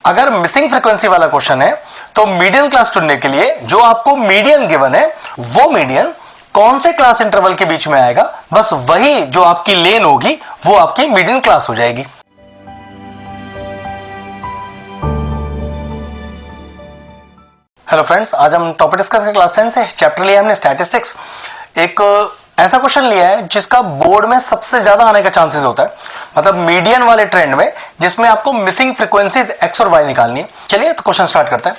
अगर missing frequency वाला question है तो मीडियन क्लास चुनने के लिए जो आपको मीडियन गिवन है वो मीडियन कौन से क्लास इंटरवल के बीच में आएगा, बस वही जो आपकी लेन होगी वो आपकी मीडियन क्लास हो जाएगी। हेलो फ्रेंड्स, आज हम टॉपिक डिस्कस करेंगे क्लास 10 से। चैप्टर लिया हमने स्टैटिस्टिक्स। एक ऐसा क्वेश्चन लिया है जिसका बोर्ड में सबसे ज्यादा आने का चांसेस होता है, मतलब मीडियन वाले ट्रेंड में, जिसमें आपको मिसिंग फ्रीक्वेंसीज एक्स और वाई निकालनी है। चलिए तो क्वेश्चन स्टार्ट करते हैं।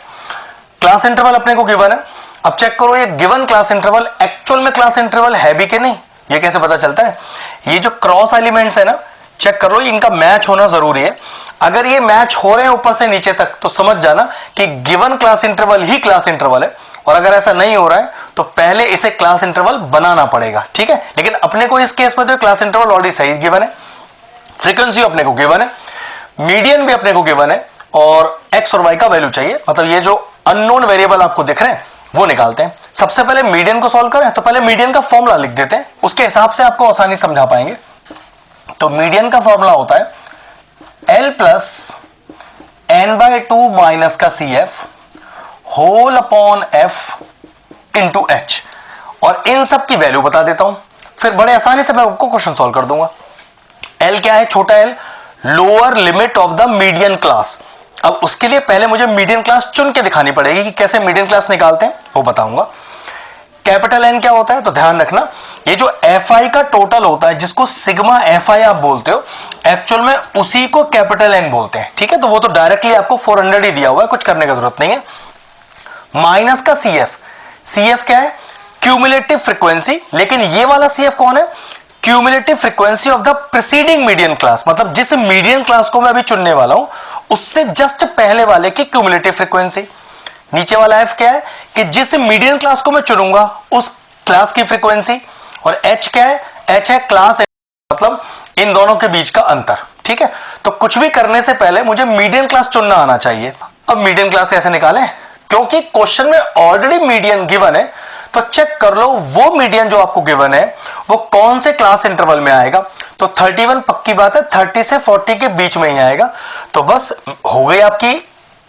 क्लास इंटरवल अपने को गिवन है। अब चेक करो ये गिवन क्लास इंटरवल एक्चुअल में क्लास इंटरवल है भी कि नहीं, ये कैसे पता चलता है। ये जो क्रॉस एलिमेंट्स है ना, चेक कर लो, इनका मैच होना जरूरी है। अगर ये मैच हो रहे हैं ऊपर से नीचे तक तो समझ जाना कि गिवन क्लास इंटरवल ही क्लास इंटरवल है, और अगर ऐसा नहीं हो रहा है तो पहले इसे क्लास इंटरवल बनाना पड़ेगा, ठीक है। लेकिन अपने को इस केस में तो क्लास इंटरवल ऑलरेडी सही गिवन है, फ्रीक्वेंसी अपने को गिवन है, मीडियन भी अपने को गिवन है, और एक्स और वाई का वैल्यू चाहिए। मतलब ये जो अननोन वेरिएबल आपको दिख रहे हैं वो निकालते हैं। सबसे पहले मीडियन को सॉल्व करें, तो पहले मीडियन का फॉर्मूला लिख देते हैं, उसके हिसाब से आपको आसानी समझा पाएंगे। तो मीडियन का फॉर्मूला होता है L प्लस n/2 माइनस का CF whole upon F into H, और इन सब की वैल्यू बता देता हूं, फिर बड़े आसानी से मैं आपको क्वेश्चन सॉल्व कर दूंगा। L क्या है, छोटा L, lower limit of the median class. अब उसके लिए पहले मुझे मीडियन क्लास चुन के दिखानी पड़ेगी कि कैसे मीडियन क्लास निकालते हैं, वो बताऊंगा। कैपिटल N क्या होता है, तो ध्यान रखना ये जो Fi का टोटल होता है, जिसको सिग्मा Fi आप बोलते हो, एक्चुअल में उसी को कैपिटल N बोलते हैं, ठीक है। तो वो तो डायरेक्टली आपको 400 ही दिया हुआ है, कुछ करने की जरूरत नहीं है। माइनस का CF क्या है, क्यूमुलेटिव फ्रीक्वेंसी। लेकिन ये वाला CF कौन है, cumulative frequency of the preceding median class, मतलब जिस मीडियन क्लास को मैं अभी चुनने वाला हूं उससे जस्ट पहले वाले की क्यूमुलेटिव फ्रीक्वेंसी। नीचे वाला F क्या है कि जिस मीडियन क्लास को मैं चुनूंगा उस क्लास की फ्रीक्वेंसी, और H क्या है, H है क्लास, मतलब इन दोनों के बीच का अंतर, ठीक है। तो कुछ भी करने से पहले मुझे मीडियन क्लास चुनना आना चाहिए। अब मीडियन क्लास कैसे निकालें, क्योंकि क्वेश्चन में ऑलरेडी मीडियन गिवन है, तो चेक कर लो वो मीडियन जो आपको गिवन है वो कौन से क्लास इंटरवल में आएगा। तो 31 पक्की बात है 30 से 40 के बीच में ही आएगा। तो बस हो गई आपकी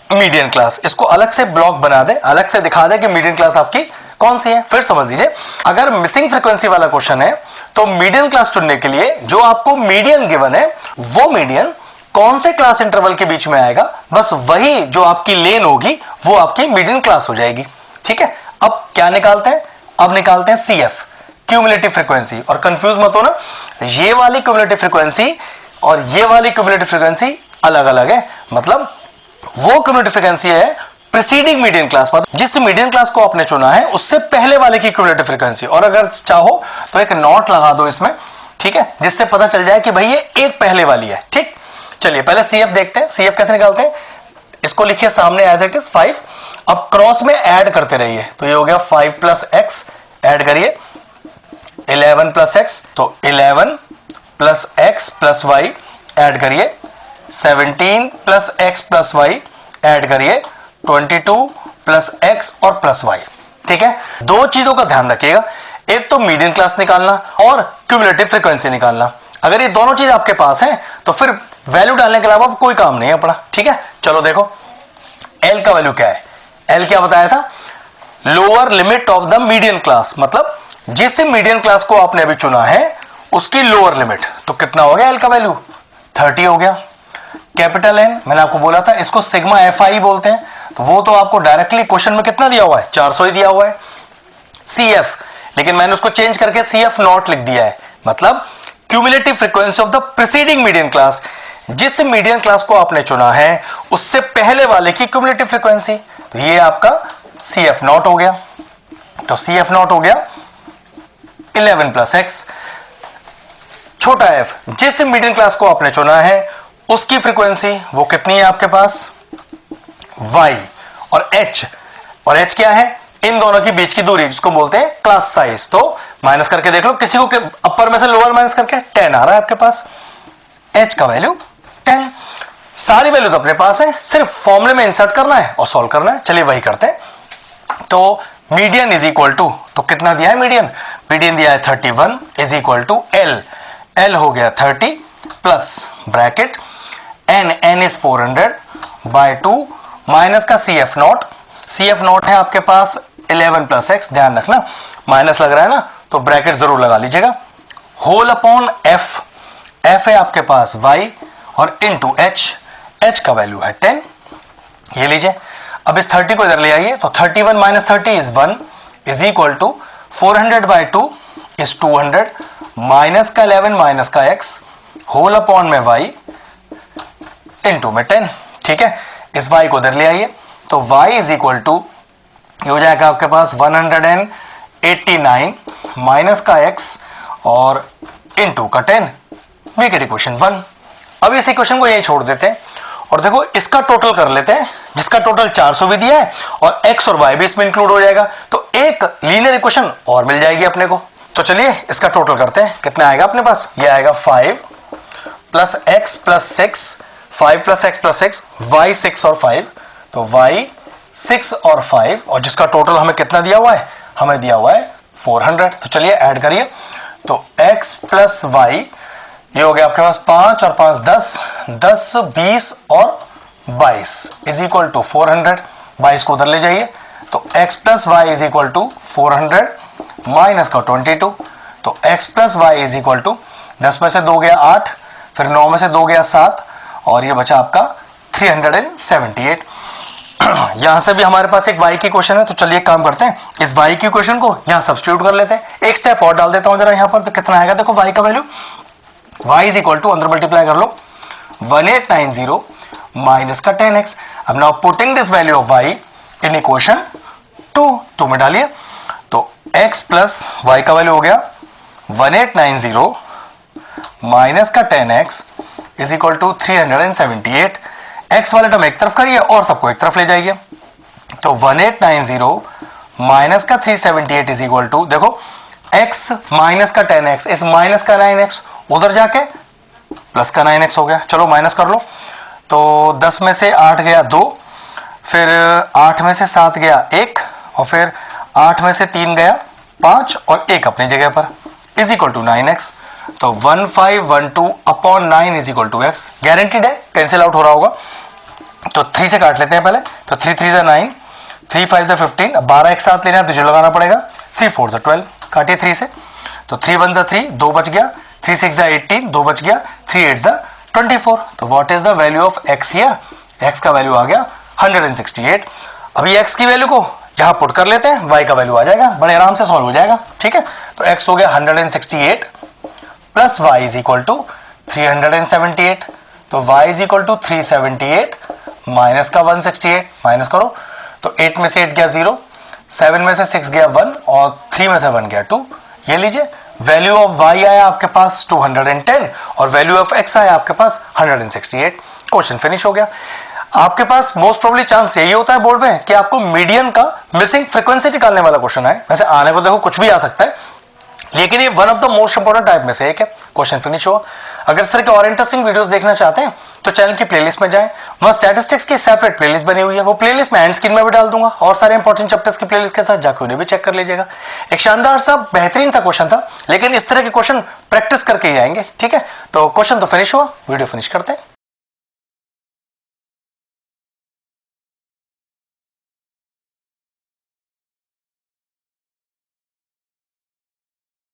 मीडियन क्लास। इसको अलग से ब्लॉक बना दे, अलग से दिखा दे कि मीडियन क्लास आपकी कौन सी है। फिर समझ लीजिए, अगर मिसिंग फ्रीक्वेंसी वाला क्वेश्चन है तो मीडियन क्लास चुनने के लिए जो आपको मीडियन गिवन है वो मीडियन कौन से क्लास इंटरवल के बीच में आएगा, बस वही जो आपकी लेन होगी वो आपकी मीडियन क्लास हो जाएगी, ठीक है। अब क्या निकालते हैं, अब निकालते हैं CF, क्यूमुलेटिव फ्रीक्वेंसी। और कंफ्यूज मत हो ना, ये वाली क्यूमुलेटिव फ्रीक्वेंसी और ये वाली क्यूमुलेटिव फ्रीक्वेंसी अलग अलग है। मतलब वो क्यूमुलेटिव फ्रीक्वेंसी है प्रीसीडिंग मीडियन क्लास, मतलब जिस मीडियन क्लास को आपने चुना है उससे पहले वाले की क्यूमुलेटिव फ्रीक्वेंसी। और अगर चाहो तो एक नोट लगा दो इसमें, ठीक है, जिससे पता चल जाए कि भाई ये एक पहले वाली है, ठीक। चलिए पहले CF देखते हैं। CF कैसे निकालते हैं, इसको लिखिए सामने एज इट इज 5। अब क्रॉस में ऐड करते रहिए, तो ये हो गया 5 प्लस एक्स, ऐड करिए 11 प्लस एक्स, तो 11 plus x plus y, add करिए 17 plus x plus y, add करिए 22 प्लस एक्स और प्लस वाई, ठीक है। दो चीजों का ध्यान रखिएगा, एक तो मीडियन क्लास निकालना और क्यूमुलेटिव फ्रीक्वेंसी निकालना। अगर ये दोनों चीज आपके पास है तो फिर वैल्यू डालने के अलावा कोई काम नहीं है अपना, ठीक है। चलो देखो L का वैल्यू क्या है, L क्या बताया था, lower limit of the median class, मतलब जिस मीडियन क्लास को आपने अभी चुना है उसकी लोअर लिमिट। तो कितना हो गया L का वैल्यू, 30 हो गया। कैपिटल N मैंने आपको बोला था इसको सिग्मा Fi बोलते हैं, तो वो तो आपको डायरेक्टली क्वेश्चन में कितना दिया हुआ है, 400 ही दिया हुआ है। CF, लेकिन मैंने उसको चेंज करके CF नॉट लिख दिया है, मतलब cumulative frequency of the preceding median class, जिस मीडियन क्लास को आपने चुना है उससे पहले वाले की क्यूमुलेटिव फ्रीक्वेंसी। तो ये आपका CF नॉट हो गया, तो CF नॉट हो गया 11 प्लस एक्स। छोटा f, जिस मीडियन क्लास को आपने चुना है उसकी फ्रीक्वेंसी वो कितनी है आपके पास, y, और h क्या है, इन दोनों के बीच की दूरी, जिसको बोलते हैं क्लास साइज। तो माइनस करके देख लो, किसी को अपर में से लोअर माइनस करके 10 आ रहा है आपके पास, h का वैल्यू 10। सारी वैल्यूज अपने पास है, सिर्फ फॉर्मूले में इंसर्ट करना है और सॉल्व करना है। चलिए वही करते हैं। तो मीडियन इज इक्वल टू, तो कितना दिया है मीडियन, मीडियन दिया है 31 इज इक्वल टू L हो गया 30 plus bracket n is 400 by 2 minus का CF नॉट है आपके पास 11 प्लस एक्स, ध्यान रखना माइनस लग रहा है ना तो ब्रैकेट जरूर लगा लीजिएगा, होल अपॉन f है आपके पास y और इनटू h का वैल्यू है 10, ये लीजिए। अब इस 30 को इधर ले आइए तो 31 minus 30 is 1 is equal to 400 by 2 is 200 minus का 11 माइनस का x होल अपॉन में y इनटू में 10, ठीक है। इस y को इधर ले आइए तो y इज इक्वल टू हो जाएगा आपके पास 189 माइनस का x और इनटू का 10, मेक इट इक्वेशन 1। अब इस इक्वेशन को यही छोड़ देते हैं और देखो इसका टोटल कर लेते हैं, जिसका टोटल 400 भी दिया है और x और y भी इसमें इंक्लूड हो जाएगा, तो एक लीनियर इक्वेशन और मिल जाएगी अपने को। तो चलिए इसका टोटल करते हैं, कितना आएगा अपने पास, ये आएगा 5 plus x plus 6, 5 plus x plus 6, y 6 और 5, तो y 6 और 5 और जिसका टोटल हमें कितना दिया हुआ है, हमें दिया हुआ है 400। तो चलिए ऐड करिए, तो x प्लस y ये हो गया आपके पास 5 और 5 10, 10 20 और 22 इज इक्वल टू 400। 22 को उधर ले जाइए तो x plus y is equal to 400 minus का 22, तो x plus y is equal to 10 में से 2 गया 8, फिर 9 में से 2 गया 7 और ये बचा आपका 378। यहां से भी हमारे पास एक y की क्वेश्चन है, तो चलिए एक काम करते हैं, इस y की क्वेश्चन को यहां सब्स्टिट्यूट कर लेते हैं। एक स्टेप और डाल देता हूं जरा यहां पर, तो कितना आएगा देखो y का value, y is equal to अंदर मल्टीप्लाई कर लो 1890 माइनस का 10x। अब now putting this value of y in equation 2 में डालिए, तो x प्लस y का वैल्यू हो गया 1890 माइनस का 10x is equal to 378। x वाले टर्म एक तरफ करिए और सबको एक तरफ ले जाइए, तो 1890 माइनस का 378 इज इक्वल टू, देखो x माइनस का 10x, इस माइनस का 9x उधर जाके प्लस का 9x हो गया, चलो माइनस कर लो, तो 10 में से 8 गया 2, फिर 8 में से 7 गया 1 और फिर 8 में से 3 गया 5 और 1 अपनी जगह पर इज इक्वल टू 9x, तो 1512 upon 9 is equal to x। Guaranteed है कैंसिल आउट हो रहा होगा, तो 3 से काट लेते हैं पहले, तो 3 3 जा 9, 3 5 जा 15, 12 एक साथ लेना है तो जो लगाना पड़ेगा, 3 4 जा 12, काटिए 3 से, तो 3 1 जा 3, 2 बच गया, 3 6 जा 18, 2 बच गया, 3 8 जा 24, तो what is the value of x here, x का वैल्यू आ गया 168। अभी x की वैल्यू को यहां पुट कर लेते हैं, y का वैल्यू आ जाएगा, बड़े आराम से सॉल्व हो जाएगा, ठीक है। तो x हो गया 168 plus y is equal to 378, तो y is equal to 378 minus का 168, माइनस करो, तो 8 में से 8 गया 0, 7 में से 6 गया 1 और 3 में से 1 गया 2, ये लीजिए वैल्यू ऑफ y आया आपके पास 210 और वैल्यू ऑफ x आया आपके पास 168। क्वेश्चन फिनिश हो गया। आपके पास मोस्ट प्रोबेबली चांस यही होता है बोर्ड में कि आपको मीडियन का मिसिंग फ्रीक्वेंसी निकालने वाला क्वेश्चन है, वैसे आने को देखो कुछ भी आ सकता है, लेकिन ये one of the most important type में से एक है। क्वेश्चन फिनिश हुआ। अगर इस तरह के और इंटरेस्टिंग वीडियोस देखना चाहते हैं तो चैनल की प्लेलिस्ट में जाएं, वहां स्टैटिस्टिक्स की सेपरेट प्लेलिस्ट बनी हुई है, वो प्लेलिस्ट मैं एंड स्क्रीन में भी डाल दूंगा और सारे इंपॉर्टेंट चैप्टर्स की प्लेलिस्ट के साथ जाकर उन्हें भी चेक कर लीजिएगा। एक शानदार सा बेहतरीन सा क्वेश्चन था, लेकिन इस तरह के क्वेश्चन प्रैक्टिस करके ही आएंगे, ठीक है। तो क्वेश्चन तो फिनिश हुआ, वीडियो फिनिश करते हैं।